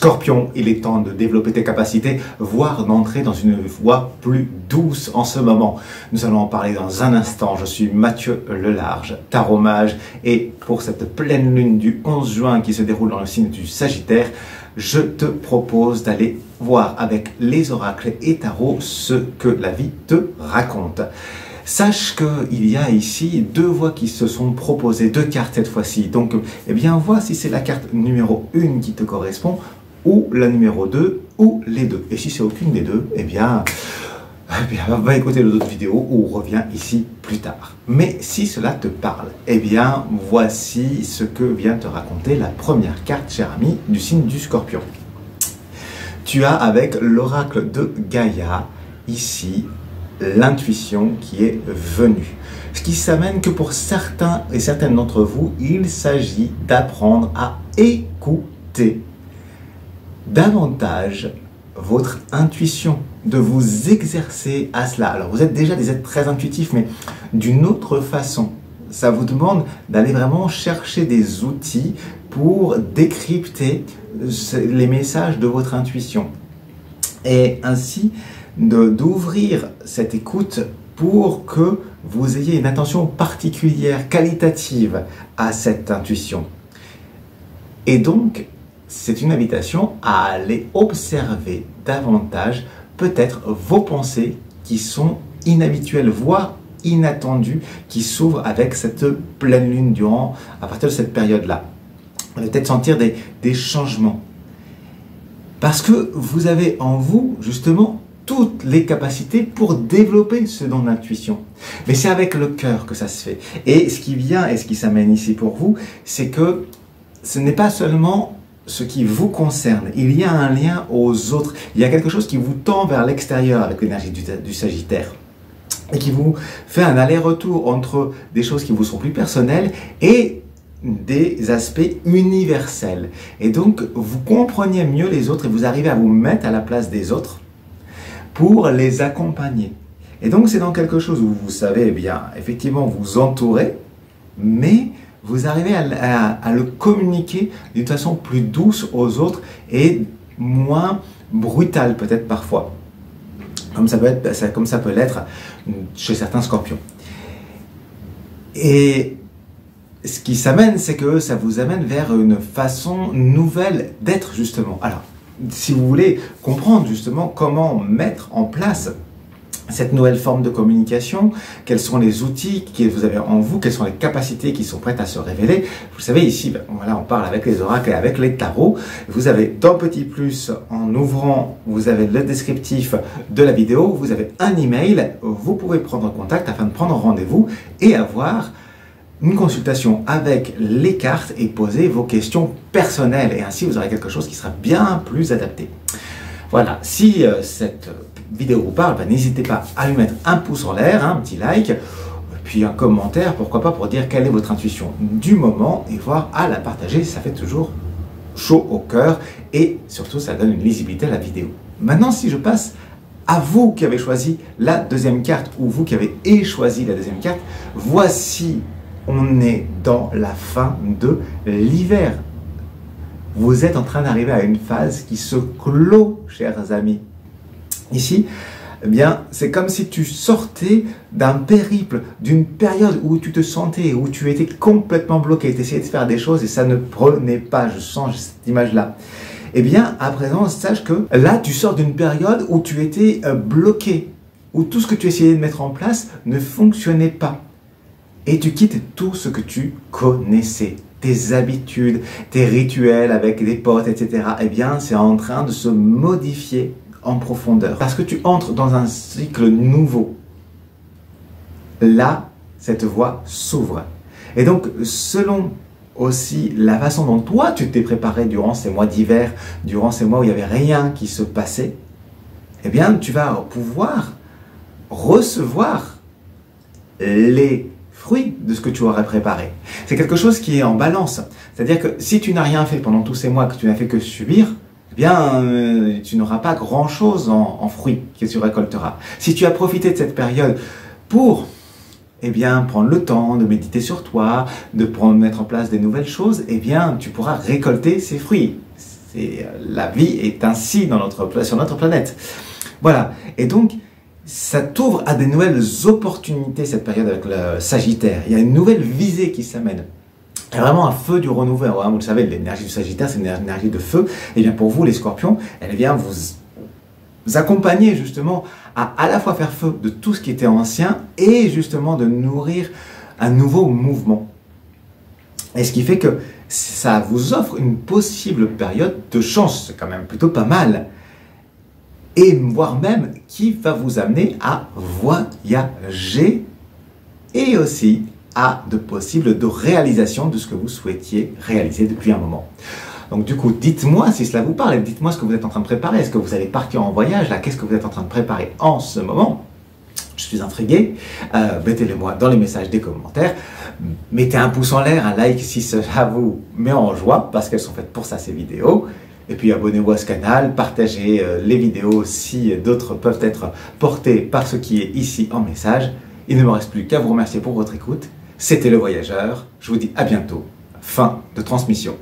Scorpion, il est temps de développer tes capacités, voire d'entrer dans une voie plus douce en ce moment. Nous allons en parler dans un instant. Je suis Mathieu Lelarge, tarot mage, et pour cette pleine lune du 11 juin qui se déroule dans le signe du Sagittaire, je te propose d'aller voir avec les oracles et tarots ce que la vie te raconte. Sache qu'il y a ici deux voies qui se sont proposées, deux cartes cette fois-ci. Donc, eh bien, vois si c'est la carte numéro 1 qui te correspond, ou la numéro 2, ou les deux. Et si c'est aucune des deux, eh bien, va écouter l'autre vidéo ou reviens ici plus tard. Mais si cela te parle, eh bien, voici ce que vient te raconter la première carte, cher ami, du signe du Scorpion. Tu as avec l'oracle de Gaïa, ici, l'intuition qui est venue. Ce qui s'amène que pour certains et certaines d'entre vous, il s'agit d'apprendre à écouter davantage votre intuition, de vous exercer à cela. Alors vous êtes déjà des êtres très intuitifs, mais d'une autre façon. Ça vous demande d'aller vraiment chercher des outils pour décrypter les messages de votre intuition. Et ainsi, d'ouvrir cette écoute pour que vous ayez une attention particulière, qualitative à cette intuition. Et donc, c'est une invitation à aller observer davantage peut-être vos pensées qui sont inhabituelles, voire inattendues, qui s'ouvrent avec cette pleine lune à partir de cette période-là. Vous allez peut-être sentir des changements. Parce que vous avez en vous, justement, toutes les capacités pour développer ce don d'intuition. Mais c'est avec le cœur que ça se fait. Et ce qui vient et ce qui s'amène ici pour vous, c'est que ce n'est pas seulement ce qui vous concerne. Il y a un lien aux autres. Il y a quelque chose qui vous tend vers l'extérieur avec l'énergie du Sagittaire. Et qui vous fait un aller-retour entre des choses qui vous sont plus personnelles et des aspects universels. Et donc, vous comprenez mieux les autres et vous arrivez à vous mettre à la place des autres pour les accompagner. Et donc, c'est dans quelque chose où vous savez, eh bien, effectivement, vous entourez, mais vous arrivez à le communiquer d'une façon plus douce aux autres et moins brutale peut-être parfois, comme ça peut l'être chez certains scorpions. Et ce qui s'amène, c'est que ça vous amène vers une façon nouvelle d'être justement. Alors, si vous voulez comprendre justement comment mettre en place cette nouvelle forme de communication, quels sont les outils que vous avez en vous, quelles sont les capacités qui sont prêtes à se révéler. Vous savez, ici, voilà, on parle avec les oracles et avec les tarots. Vous avez dans Petit Plus, en ouvrant, vous avez le descriptif de la vidéo, vous avez un email, vous pouvez prendre contact afin de prendre rendez-vous et avoir une consultation avec les cartes et poser vos questions personnelles. Et ainsi, vous aurez quelque chose qui sera bien plus adapté. Voilà, si cette vidéo vous parle, n'hésitez pas à lui mettre un pouce en l'air, un petit like, puis un commentaire, pourquoi pas, pour dire quelle est votre intuition du moment et voir à la partager, ça fait toujours chaud au cœur et surtout ça donne une lisibilité à la vidéo. Maintenant, si je passe à vous qui avez choisi la deuxième carte ou vous qui avez choisi la deuxième carte, voici, on est dans la fin de l'hiver. Vous êtes en train d'arriver à une phase qui se clôt, chers amis. Ici, eh bien, c'est comme si tu sortais d'un périple, d'une période où tu te sentais, où tu étais complètement bloqué, tu essayais de faire des choses et ça ne prenait pas. Je sens cette image-là. Eh bien, à présent, sache que là, tu sors d'une période où tu étais bloqué, où tout ce que tu essayais de mettre en place ne fonctionnait pas. Et tu quittes tout ce que tu connaissais. Tes habitudes, tes rituels avec des potes, etc. Eh bien, c'est en train de se modifier en profondeur. Parce que tu entres dans un cycle nouveau. Là, cette voie s'ouvre. Et donc, selon aussi la façon dont toi, tu t'es préparé durant ces mois d'hiver, durant ces mois où il n'y avait rien qui se passait, eh bien, tu vas pouvoir recevoir les fruits de ce que tu aurais préparé. C'est quelque chose qui est en balance. C'est-à-dire que si tu n'as rien fait pendant tous ces mois, que tu n'as fait que subir, eh bien, tu n'auras pas grand-chose en fruits que tu récolteras. Si tu as profité de cette période pour eh bien, prendre le temps de méditer sur toi, de mettre en place des nouvelles choses, eh bien, tu pourras récolter ces fruits. La vie est ainsi sur notre planète. Voilà. Et donc, ça t'ouvre à des nouvelles opportunités, cette période avec le Sagittaire. Il y a une nouvelle visée qui s'amène. Il y a vraiment un feu du renouveau. Hein, vous le savez, l'énergie du Sagittaire, c'est une énergie de feu. Et bien pour vous, les Scorpions, elle vient vous accompagner justement à la fois faire feu de tout ce qui était ancien et justement de nourrir un nouveau mouvement. Et ce qui fait que ça vous offre une possible période de chance. C'est quand même plutôt pas mal. Et voire même qui va vous amener à voyager et aussi à de possibles réalisations de ce que vous souhaitiez réaliser depuis un moment. Donc du coup, dites-moi si cela vous parle, dites-moi ce que vous êtes en train de préparer. Est-ce que vous allez partir en voyage là? Qu'est-ce que vous êtes en train de préparer en ce moment? Je suis intrigué. Mettez-le moi dans les messages des commentaires. Mettez un pouce en l'air, un like si cela vous met en joie, parce qu'elles sont faites pour ça ces vidéos. Et puis abonnez-vous à ce canal, partagez les vidéos si d'autres peuvent être portées par ce qui est ici en message. Il ne me reste plus qu'à vous remercier pour votre écoute. C'était Le Voyageur. Je vous dis à bientôt. Fin de transmission.